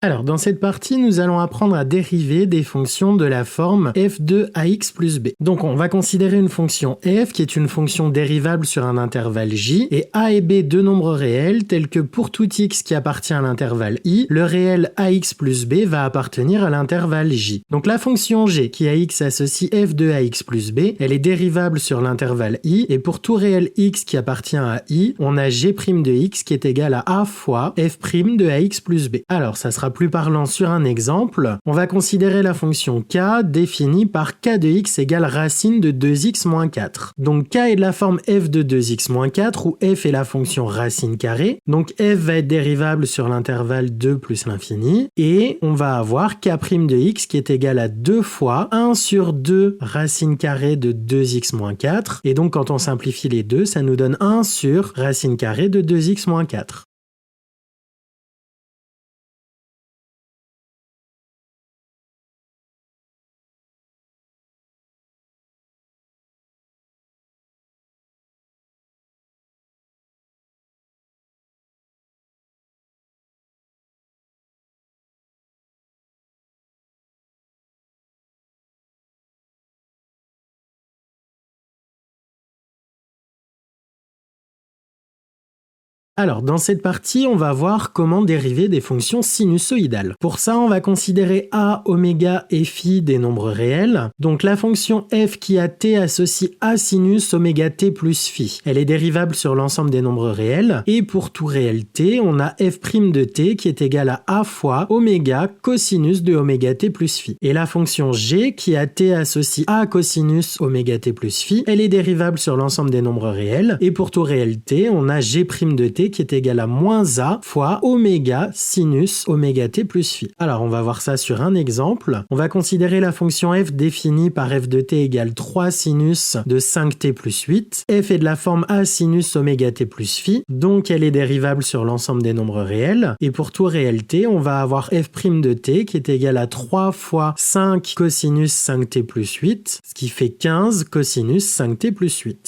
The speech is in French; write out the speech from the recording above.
Alors, dans cette partie, nous allons apprendre à dériver des fonctions de la forme f de ax plus b. Donc, on va considérer une fonction f qui est une fonction dérivable sur un intervalle j, et a et b deux nombres réels tels que pour tout x qui appartient à l'intervalle i, le réel ax plus b va appartenir à l'intervalle j. Donc, la fonction g qui a x associe f de ax plus b, elle est dérivable sur l'intervalle i, et pour tout réel x qui appartient à i, on a g' de x qui est égal à a fois f' de ax plus b. Alors, ça sera plus parlant sur un exemple, on va considérer la fonction k définie par k de x égale racine de 2x moins 4. Donc k est de la forme f de 2x moins 4 où f est la fonction racine carrée. Donc f va être dérivable sur l'intervalle 2 plus l'infini et on va avoir k' de x qui est égal à 2 fois 1 sur 2 racine carrée de 2x moins 4. Et donc quand on simplifie les deux, ça nous donne 1 sur racine carrée de 2x moins 4. Alors, dans cette partie, on va voir comment dériver des fonctions sinusoïdales. Pour ça, on va considérer a, oméga et phi des nombres réels. Donc, la fonction f qui a t associe a sinus oméga t plus phi. Elle est dérivable sur l'ensemble des nombres réels. Et pour tout réel t, on a f' de t qui est égal à a fois oméga cosinus de oméga t plus phi. Et la fonction g qui a t associe a cosinus oméga t plus phi, elle est dérivable sur l'ensemble des nombres réels. Et pour tout réel t, on a g' de t qui est égal à moins a fois oméga sinus oméga t plus phi. Alors on va voir ça sur un exemple. On va considérer la fonction f définie par f de t égale 3 sinus de 5t plus 8. F est de la forme a sinus oméga t plus phi, donc elle est dérivable sur l'ensemble des nombres réels. Et pour tout réel t, on va avoir f' de t qui est égal à 3 fois 5 cosinus 5t plus 8, ce qui fait 15 cosinus 5t plus 8.